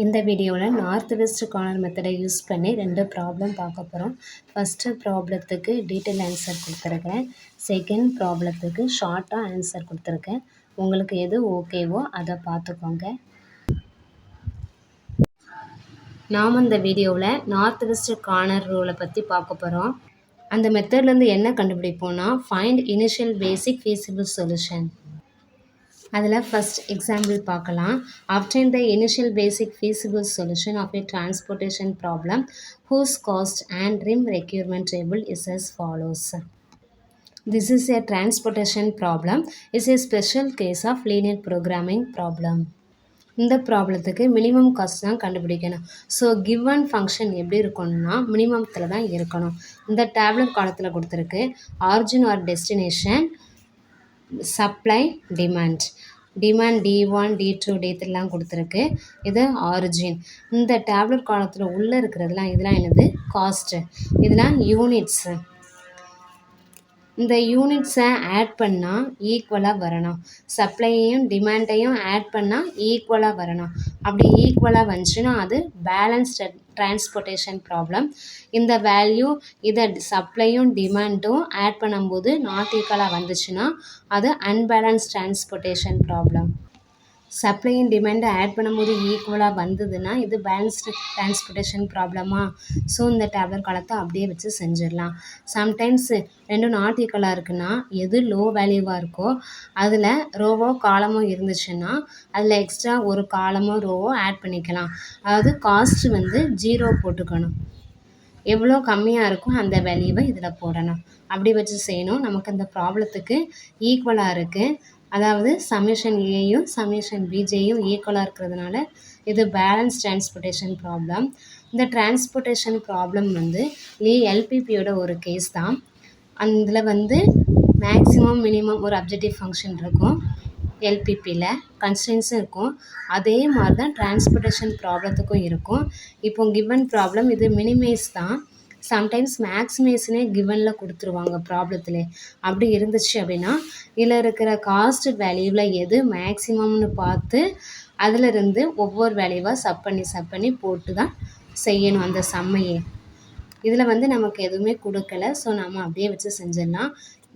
இந்த வீடியோவில் north west corner மெத்தடை யூஸ் பண்ணி 2 ப்ராப்ளம் பார்க்க போகிறோம். ஃபஸ்ட்டு ப்ராப்ளத்துக்கு டீட்டெயில் ஆன்சர் கொடுத்துருக்கேன். செகண்ட் ப்ராப்ளத்துக்கு ஷார்ட்டாக ஆன்சர் கொடுத்துருக்கேன். உங்களுக்கு எது ஓகேவோ அதை பார்த்துக்கோங்க. நாம் இந்த வீடியோவில் நார்த் வெஸ்ட் கார்னர் ரூலை பற்றி பார்க்க போகிறோம். அந்த மெத்தட்லேருந்து என்ன கண்டுபிடிப்போம்னா, ஃபைண்ட் இனிஷியல் பேசிக் feasible சொல்யூஷன். அதில் ஃபஸ்ட் எக்ஸாம்பிள் பார்க்கலாம். obtain the initial basic feasible solution of a transportation problem whose cost and rim requirement table is as follows. This is a transportation problem. Is a special case of linear programming problem. இந்த ப்ராப்ளத்துக்கு minimum cost தான் கண்டுபிடிக்கணும். So given function எப்படி இருக்கணும்னா மினிமத்தில் தான் இருக்கணும். இந்த tablet காலத்தில் கொடுத்துருக்கு origin R destination, supply, demand D1 D2 D3 கொடுத்துருக்கு. இது ஆரிஜின். இந்த டேப்லெட் காலத்தில் உள்ளே இருக்கிறதுலாம் இதெல்லாம் என்னது காஸ்ட்டு, இதெல்லாம் யூனிட்ஸு. இந்த யூனிட்ஸை ஆட் பண்ணால் ஈக்குவலாக வரணும். சப்ளையையும் டிமாண்டையும் ஆட் பண்ணால் ஈக்குவலாக வரணும். அப்படி ஈக்குவலாக வந்துச்சுன்னா அது பேலன்ஸ்டு டிரான்ஸ்போர்ட்டேஷன் ப்ராப்ளம். இந்த வேல்யூ இதை சப்ளையும் டிமாண்டும் ஆட் பண்ணும்போது நாட் ஈக்குவலாக வந்துச்சுன்னா அது அன்பேலன்ஸ்ட் டிரான்ஸ்போர்ட்டேஷன் ப்ராப்ளம். சப்ளையும் டிமாண்டை ஆட் பண்ணும்போது ஈக்குவலாக வந்ததுன்னா இது பேலன்ஸ்டு டிரான்ஸ்போர்ட்டேஷன் ப்ராப்ளமா. ஸோ இந்த டேப்லெட் காலத்தை அப்படியே வச்சு செஞ்சிடலாம். சம்டைம்ஸ் ரெண்டும் நாட் ஈக்குவலாக இருக்குன்னா எது லோ வேல்யூவாக இருக்கோ அதில் ரோவோ காலமோ இருந்துச்சுன்னா அதில் எக்ஸ்ட்ரா ஒரு காலமோ ரோவோ ஆட் பண்ணிக்கலாம். அதாவது காஸ்ட் 0 போட்டுக்கணும். எவ்வளோ கம்மியாக இருக்கும் அந்த வேல்யூவை இதில் போடணும். அப்படி வச்சு செய்யணும். நமக்கு அந்த ப்ராப்ளத்துக்கு ஈக்குவலாக இருக்குது. அதாவது சமேஷன் ஏயும் சமேஷன் பிஜேயும் ஈக்குவலாக இருக்கிறதுனால இது பேலன்ஸ் டிரான்ஸ்போர்ட்டேஷன் ப்ராப்ளம். இந்த டிரான்ஸ்போர்ட்டேஷன் ப்ராப்ளம் எல்பிபியோட ஒரு கேஸ் தான். அதில் மேக்ஸிமம் மினிமம் ஒரு அப்ஜெக்டிவ் ஃபங்க்ஷன் இருக்கும். எல்பிபியில் கன்ஸ்டன்ஸும் இருக்கும். அதே மாதிரி தான் டிரான்ஸ்போர்ட்டேஷன் ப்ராப்ளத்துக்கும் இருக்கும். இப்போ கிவன் ப்ராப்ளம் இது மினிமைஸ் தான். சம்டைம்ஸ் மேக்ஸிமைஸ்னே கிவனில் கொடுத்துருவாங்க ப்ராப்ளத்தில். அப்படி இருந்துச்சு அப்படின்னா இதில் இருக்கிற காஸ்ட் வேல்யூவில் எது மேக்ஸிமம்னு பார்த்து அதிலிருந்து ஒவ்வொரு வேல்யூவாக சப் பண்ணி போட்டு தான் செய்யணும் அந்த சம்மையே. இதில் நமக்கு எதுவுமே கொடுக்கல. ஸோ நம்ம அப்படியே வச்சு செஞ்சிடலாம்.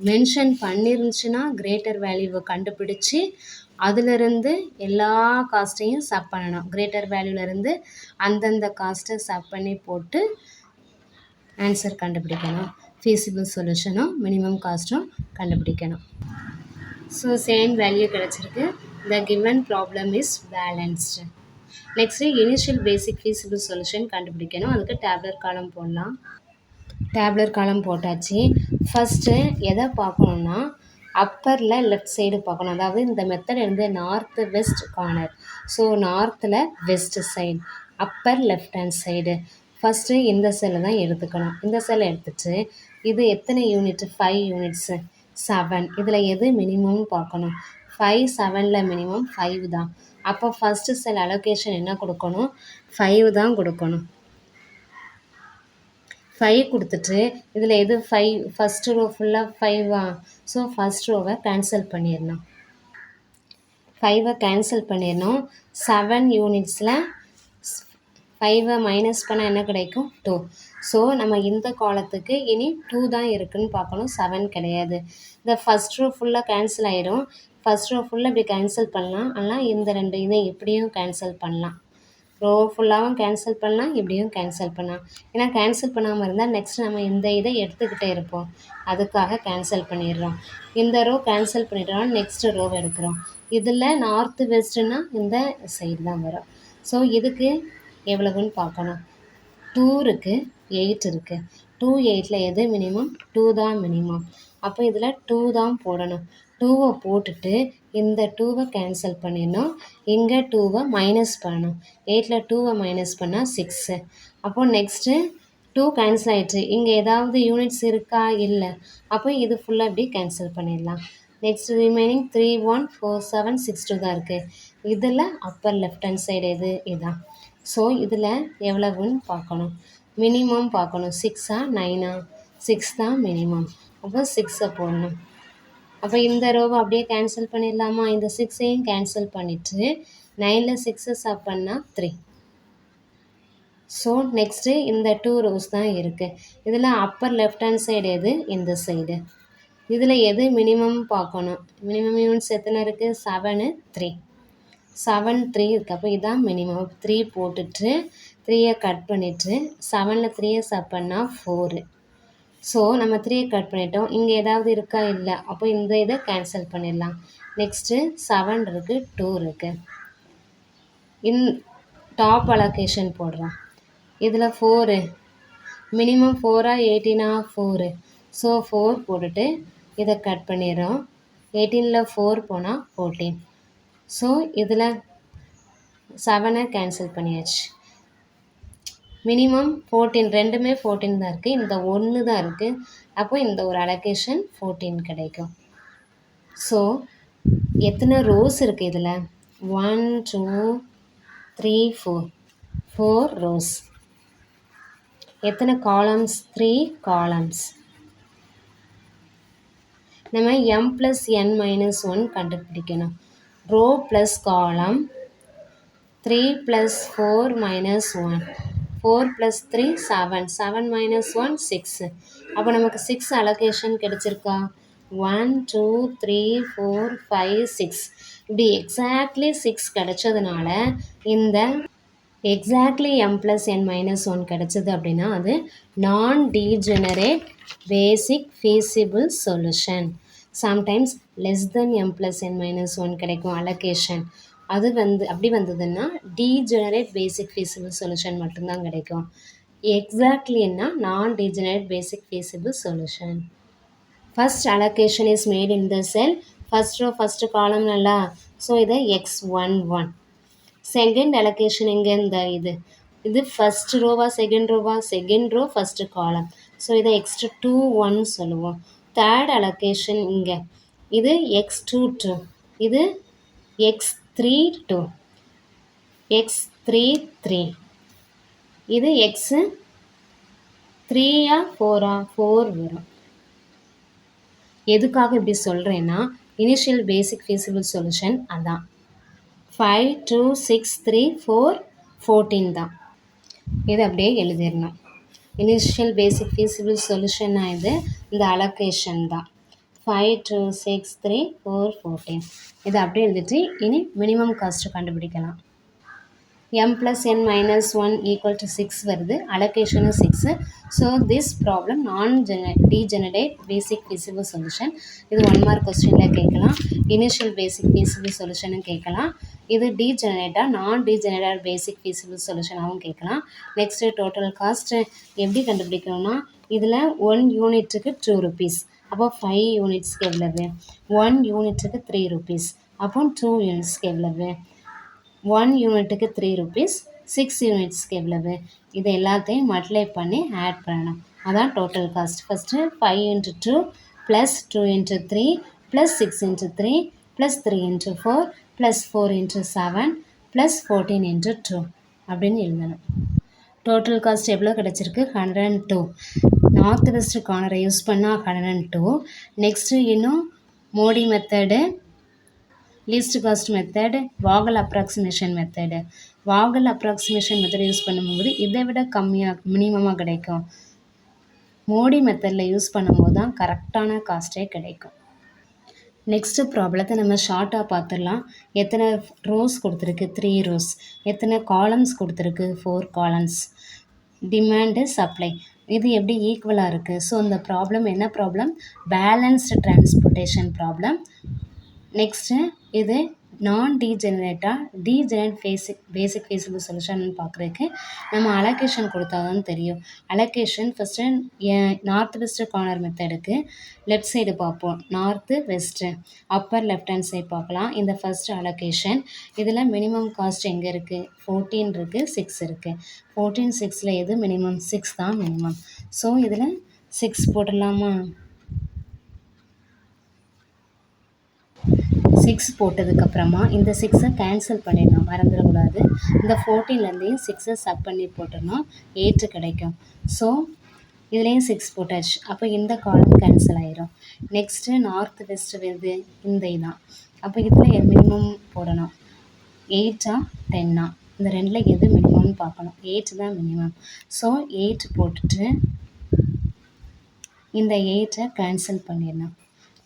மென்ஷன் பண்ணிருந்துச்சுன்னா கிரேட்டர் வேல்யூவை கண்டுபிடிச்சி அதிலிருந்து எல்லா காஸ்ட்டையும் சப் பண்ணணும். கிரேட்டர் வேல்யூலேருந்து அந்தந்த காஸ்ட்டை சப் பண்ணி போட்டு ஆன்சர் கண்டுபிடிக்கணும். ஃபீஸிபிள் சொல்யூஷனும் மினிமம் காஸ்ட்டும் கண்டுபிடிக்கணும். ஸோ சேம் வேல்யூ கிடச்சிருக்கு. The given problem is balanced. Next initial basic feasible solution கண்டுபிடிக்கணும். அதுக்கு டேப்லெட் காலம் போடலாம். டேப்லெட் காலம் போட்டாச்சு. ஃபஸ்ட்டு எதை பார்க்கணுன்னா அப்பரில் லெஃப்ட் சைடு பார்க்கணும். அதாவது இந்த method north west corner. So நார்த்தில் west side, upper left hand side. First இந்த செல்லை தான் எடுத்துக்கணும். இந்த செல்லை எடுத்துட்டு இது எத்தனை யூனிட் 5 யூனிட்ஸு 7. இதில் எது மினிமம்னு பார்க்கணும். 5 7ல் மினிமம் 5 தான். அப்போ ஃபஸ்ட்டு செல் அலோகேஷன் என்ன கொடுக்கணும், 5 தான் கொடுக்கணும். 5 கொடுத்துட்டு இதில் எது 5 ஃபஸ்ட்டு ரோ ஃபுல்லாக 5ஆ. ஸோ ஃபஸ்ட் ரோவை கேன்சல் பண்ணிடணும். 5ஐ கேன்சல் பண்ணிடணும். 7 யூனிட்ஸில் 5ஐ மைனஸ் பண்ணால் என்ன கிடைக்கும் 2. ஸோ நம்ம இந்த காலத்துக்கு இனி 2 தான் இருக்குதுன்னு பார்க்கணும், 7 கிடையாது. இந்த ஃபஸ்ட் ரோ ஃபுல்லாக கேன்சல் ஆகிடும். ஃபஸ்ட் ரோ ஃபுல்லாக இப்படி கேன்சல் பண்ணலாம். ஆனால் இந்த 2 இதை இப்படியும் கேன்சல் பண்ணலாம். ரோ ஃபுல்லாகவும் கேன்சல் பண்ணலாம், இப்படியும் கேன்சல் பண்ணலாம். ஏன்னா கேன்சல் பண்ணாமல் இருந்தால் நெக்ஸ்ட் நம்ம இந்த இதை எடுத்துக்கிட்டே இருப்போம். அதுக்காக கேன்சல் பண்ணிடுறோம். இந்த ரோ கேன்சல் பண்ணிடுறோம், நெக்ஸ்ட்டு ரோவை எடுக்கிறோம். இதில் நார்த்து வெஸ்ட்டுன்னா இந்த சைடு தான் வரும். ஸோ இதுக்கு எவ்வளவுன்னு பார்க்கணும். 2 இருக்குது, 8 இருக்குது. 2 8ல் எது மினிமம் 2 தான் மினிமம். அப்போ இதில் 2 தான் போடணும். 2வை போட்டுட்டு இந்த 2வை கேன்சல் பண்ணிடணும். இங்கே 2வை மைனஸ் பண்ணணும். 8ல் 2வை மைனஸ் பண்ணால் 6. அப்போது நெக்ஸ்ட்டு 2 கேன்சல் ஆகிடுச்சு. இங்கே ஏதாவது யூனிட்ஸ் இருக்கா, இல்லை. அப்போ இது ஃபுல்லாக இப்படி கேன்சல் பண்ணிடலாம். நெக்ஸ்ட் ரிமைனிங் 3 1 4 7 6 2 தான் இருக்குது. இதில் அப்பர் லெஃப்ட் ஹேண்ட் சைடு எது இதான். ஸோ இதில் எவ்வளவுன்னு பார்க்கணும். மினிமம் பார்க்கணும். 6ஆ 9ஆ. 6 தான் மினிமம். அப்போ 6ஐ போடணும். அப்போ இந்த ரோவை அப்படியே கேன்சல் பண்ணிடலாமா. இந்த 6ஐயும் கேன்சல் பண்ணிவிட்டு 9ல் 6ஐ சப் பண்ணால் 3. ஸோ நெக்ஸ்ட்டு இந்த 2 rows தான் இருக்குது. இதில் அப்பர் லெஃப்ட் ஹேண்ட் சைடு எது? இந்த சைடு. இதில் எது மினிமம் பார்க்கணும். மினிமம் யூனிட்ஸ் எத்தனை இருக்குது? 7, 3. 7, 3 இருக்குது. அப்போ இதான் மினிமம். 3 போட்டுட்டு 3யை கட் பண்ணிவிட்டு 7ல் 3யை சப் பண்ணால் 4. ஸோ நம்ம 3யை கட் பண்ணிட்டோம். இங்கே ஏதாவது இருக்கா? இல்லை. அப்போ இந்த இதை கேன்சல் பண்ணிடலாம். நெக்ஸ்ட்டு 7 இருக்குது, 2 இருக்குது. டாப் அலோகேஷன் போடுறோம். இதில் 4 மினிமம் 4 18 4. ஸோ 4 போட்டுட்டு இதை கட் பண்ணிடுறோம். 18ல் 4 போனால் 14. ஸோ இதில் 7ஐ கேன்சல் பண்ணியாச்சு. மினிமம் 14, ரெண்டுமே 14 தான் இருக்குது. இந்த 1 தான் இருக்குது. அப்போ இந்த ஒரு அலோகேஷன் 14 கிடைக்கும். ஸோ எத்தனை ரோஸ் இருக்குது இதில்? 1 2 3 4. 4 rows. எத்தனை காலம்ஸ்? 3 காலம்ஸ். நம்ம m+n-1 கண்டுபிடிக்கணும். ரோ ப்ளஸ் காலம் 3 + 4 - 1. 4 + 3 7. 7 - 1 6. அப்போ நமக்கு 6 அலோகேஷன் கிடைச்சிருக்கா? 1 2 3 4 5 6. இப்படி எக்ஸாக்ட்லி 6 கிடைச்சதுனால இந்த எக்ஸாக்ட்லி m+n-1 கிடைச்சது அப்படின்னா அது non degenerate basic feasible solution. Sometimes less then m+n-1 கிடைக்கும் அலோகேஷன். அது அப்படி வந்ததுன்னா டீஜெனரேட் பேசிக் ஃபீஸிபிள் சொல்யூஷன் மட்டும்தான் கிடைக்கும். எக்ஸாக்ட்லின்னா non degenerate basic feasible solution. First allocation is made in the cell. First row first column நல்லா. ஸோ இதை x11. Second allocation எங்கே? இந்த இது ஃபர்ஸ்ட் ரோவா செகண்ட் ரோவா? Second row first column. So இதை x21 சொல்லுவோம். தேர்ட் அலோகேஷன் இங்கே. இது x22. இது x32. x33. இது x3 4 4 வரும். எதுக்காக இப்படி சொல்கிறேன்னா இனிஷியல் பேசிக் ஃபீஸிபிள் சொல்யூஷன் அதான். 5 2 6 3 4 14 தான். இது அப்படியே எழுதிடணும். இனிஷியல் பேசிக் ஃபீஸிபிள் சொல்யூஷன்னா இது இந்த அலோகேஷன் தான். 5 2 6 3 4 14. இதை அப்படியே எழுதிட்டு இனி மினிமம் காஸ்ட்டு கண்டுபிடிக்கலாம். m+n-1 = 6 வருது. அலோகேஷனும் 6. ஸோ திஸ் ப்ராப்ளம் நான் டீஜெனரேட் பேசிக் ஃபீஸிபிள் சொல்யூஷன். இது 1 மார்க் கொஸ்டினில் கேட்கலாம். இனிஷியல் பேசிக் ஃபீஸிபிள் சொல்யூஷனும் கேட்கலாம். இது டீஜெனரேட்டாக நான் டீஜெனரேட் பேசிக் ஃபீஸிபிள் சொல்யூஷனாகவும் கேட்கலாம். நெக்ஸ்ட்டு டோட்டல் காஸ்ட்டு எப்படி கண்டுபிடிக்கணும்னா இதில் 1 யூனிட்டுக்கு 2 rupees. அப்போ 5 யூனிட்ஸ்க்கு எவ்வளவு? 1 யூனிட்டுக்கு 3 rupees. அப்போ 2 யூனிட்ஸ்க்கு எவ்வளவு? 1 யூனிட்டுக்கு 3 rupees. 6 யூனிட்ஸ்க்கு எவ்வளவு? இது எல்லாத்தையும் மல்டிப்ளை பண்ணி ஆட் பண்ணணும். அதான் டோட்டல் காஸ்ட். ஃபஸ்ட்டு 5 × 2 + 2 × 3 + 6 × 3 + 3 × 4 + 4 × 7 + 14 × 2 அப்படின்னு எழுதணும். டோட்டல் காஸ்ட் எவ்வளோ கிடச்சிருக்கு? 102. நார்த் வெஸ்ட் கார்னரை யூஸ் பண்ணால் 102. நெக்ஸ்ட்டு இன்னும் MODI method, least cost method, Vogel approximation method. Vogel approximation method use பண்ணும்போது இதை விட கம்மியாக மினிமமாக கிடைக்கும். மோடி மெத்தடில் யூஸ் பண்ணும்போது தான் கரெக்டான காஸ்ட்டே கிடைக்கும். நெக்ஸ்ட்டு ப்ராப்ளத்தை நம்ம ஷார்ட்டாக பார்த்துடலாம். எத்தனை ரோஸ் கொடுத்துருக்கு? 3 rows. எத்தனை காலம்ஸ் கொடுத்துருக்கு? 4 காலம்ஸ். டிமாண்டு சப்ளை இது எப்படி ஈக்குவலாக இருக்குது? ஸோ இந்த ப்ராப்ளம் என்ன problem? Balanced transportation problem. Next இது நான் டீஜெனரேட் பேசிக் ஃபீஸிபிள் சொல்யூஷன் பார்க்குறதுக்கு நம்ம அலோகேஷன் கொடுத்தா தான் தெரியும். Allocation first north west corner மெத்தடுக்கு லெஃப்ட் சைடு பார்ப்போம். North west upper left hand side பார்க்கலாம். இந்த ஃபஸ்ட்டு அலோகேஷன் இதில் மினிமம் காஸ்ட் எங்கே இருக்குது? 14 இருக்குது, 6 இருக்குது. 14 6ல் எது மினிமம்? 6 தான் மினிமம். ஸோ இதில் 6 போட்டுடலாமா? 6 போட்டதுக்கப்புறமா இந்த 6ஐ கேன்சல் பண்ணிடணும், மறந்துடக்கூடாது. இந்த 14லேருந்தையும் 6ஐ சப் பண்ணி போட்டுடணும், 8 கிடைக்கும். ஸோ இதுலேயும் 6 போட்டாச்சு. அப்போ இந்த காலம் கேன்சல் ஆயிரும். நெக்ஸ்ட்டு நார்த் வெஸ்ட் வருது, இந்த இதான். அப்போ இதில் மினிமம் போடணும். 8ஆ 10ஆ? இந்த ரெண்டில் எது மினிமம் மினிமம்னு பார்க்கணும். 8 தான் மினிமம். ஸோ 8 போட்டுட்டு இந்த 8ஐ கேன்சல் பண்ணிடலாம்.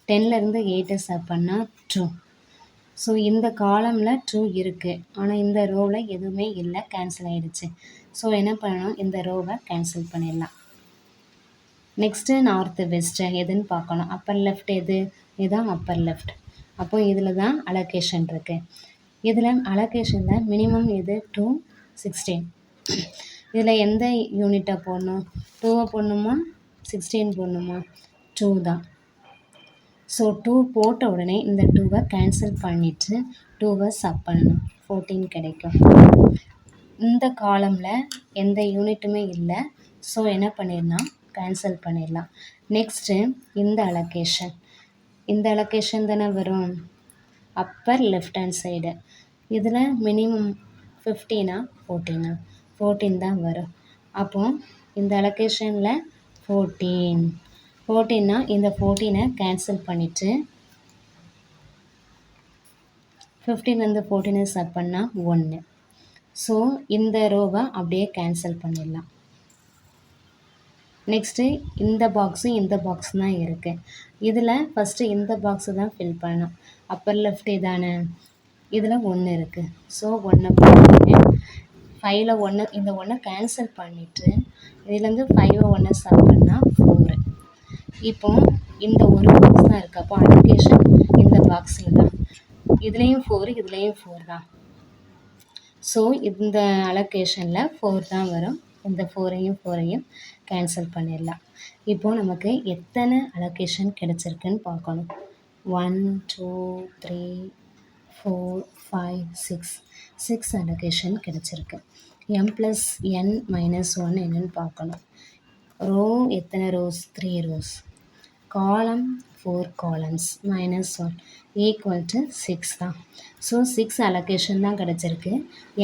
10லேருந்து 8ஐ சப் பண்ணால் 2. ஸோ இந்த காலமில் 2 இருக்குது. ஆனால் இந்த ரோவில் எதுவுமே இல்லை, கேன்சல் ஆகிடுச்சு. ஸோ என்ன பண்ணணும், இந்த ரோவை கேன்சல் பண்ணிடலாம். நெக்ஸ்ட்டு நார்த்து வெஸ்ட்டு எதுன்னு பார்க்கணும். அப்பர் லெஃப்ட் எது? இதுதான் அப்பர் லெஃப்ட். அப்போ இதில் தான் அலோகேஷன் இருக்குது. இதில் அலோகேஷனில் மினிமம் எது? 2, 16. இதில் எந்த யூனிட்டை போடணும்? 2 போடணுமா 16 போடணுமா? 2 தான். ஸோ 2 போட்ட உடனே இந்த 2வை கேன்சல் பண்ணிவிட்டு 2வை சப் பண்ணணும். 14 கிடைக்கும். இந்த காலமில் எந்த யூனிட்டுமே இல்லை. ஸோ என்ன பண்ணிடலாம், கேன்சல் பண்ணிடலாம். நெக்ஸ்ட்டு இந்த அலோகேஷன் தானே வரும் அப்பர் லெஃப்ட் ஹேண்ட் சைடு. இதில் மினிமம் 15ஆ 14ஆ? 14 தான் வரும். அப்போது இந்த அலோகேஷனில் 14னா இந்த 14ஐ கேன்சல் பண்ணிவிட்டு 15லேருந்து 14ஐ சப் பண்ணால் 1. ஸோ இந்த ரோவை அப்படியே கேன்சல் பண்ணிடலாம். நெக்ஸ்ட்டு இந்த பாக்ஸும் இந்த பாக்ஸ் தான் இருக்குது. இதில் ஃபஸ்ட்டு இந்த பாக்ஸு தான் ஃபில் பண்ணணும். அப்பர் லெஃப்ட் இதானே, இதில் 1 இருக்குது. ஸோ 1 போட்டுருங்க. 5ல் 1, இந்த 1 கேன்சல் பண்ணிவிட்டு இதுலேருந்து 5 1 சப் பண்ணால் 4. இப்போ இந்த ஒரு பாக்ஸ் தான் இருக்குது. அப்போ அலோகேஷன் இந்த பாக்ஸில் தான். இதுலேயும் 4, இதுலேயும் 4 தான். ஸோ இந்த அலோகேஷனில் 4 தான் வரும். இந்த 4ஐயும் கேன்சல் பண்ணிடலாம். இப்போது நமக்கு எத்தனை அலோகேஷன் கிடச்சிருக்குன்னு பார்க்கணும். 1 2 3 4 5 6 அலோகேஷன் கிடச்சிருக்கு. m+n-1 என்னன்னு பார்க்கணும். ரோ எத்தனை ரோஸ்? 3 ரோஸ். காலம் 4 காலம்ஸ். -1 ஈக்குவல் டு 6 தான். ஸோ 6 அலோகேஷன் தான் கிடச்சிருக்கு.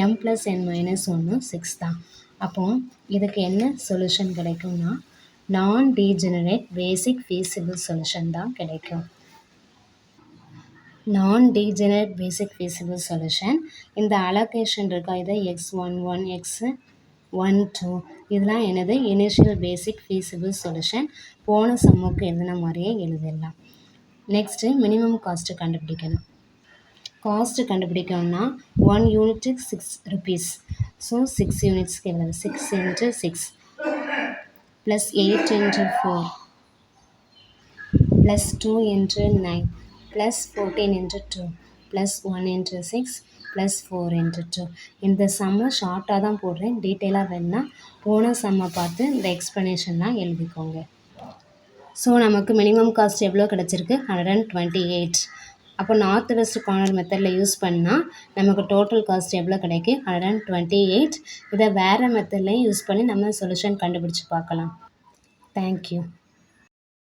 m+n-1 6 தான். அப்போது இதுக்கு என்ன சொல்யூஷன் கிடைக்கும்னா நான் டீஜெனரேட் பேசிக் ஃபீஸிபிள் சொல்யூஷன் தான் கிடைக்கும். நான் டீஜெனரேட் பேசிக் ஃபீஸிபிள் சொல்யூஷன். இந்த அலோகேஷன் இருக்கா, இதை x11 x12 இதெல்லாம் என்னது? இனிஷியல் பேசிக் ஃபீஸிபிள் சொல்யூஷன். போன சம்முக்கு எழுதின மாதிரியே எழுதிடலாம். நெக்ஸ்ட்டு மினிமம் காஸ்ட்டு கண்டுபிடிக்கணும். காஸ்ட்டு கண்டுபிடிக்கணும்னா 1 யூனிட்டுக்கு 6 ருபீஸ். ஸோ 6 யூனிட்ஸ்க்கு எவ்வளவு? 6 × 6 plus 8 × 4 plus 2 × 9 plus 14 × 2 plus 1 × 6 plus 4 × 2. இந்த சம்மை ஷார்ட்டாக தான் போடுறேன். டீட்டெயிலாக வேணுன்னா போன சம்மை பார்த்து இந்த எக்ஸ்ப்ளனேஷன்லாம் எழுதிக்கோங்க. ஸோ நமக்கு மினிமம் காஸ்ட் எவ்வளோ கிடச்சிருக்கு? 128. அப்போ நார்த் வெஸ்ட் கார்னர் மெத்தடில் யூஸ் பண்ணால் நமக்கு டோட்டல் காஸ்ட் எவ்வளோ கிடைக்கும்? 128. இதை வேறு மெத்தட்லேயும் யூஸ் பண்ணி நம்ம சொல்யூஷன் கண்டுபிடிச்சி பார்க்கலாம். தேங்க்யூ.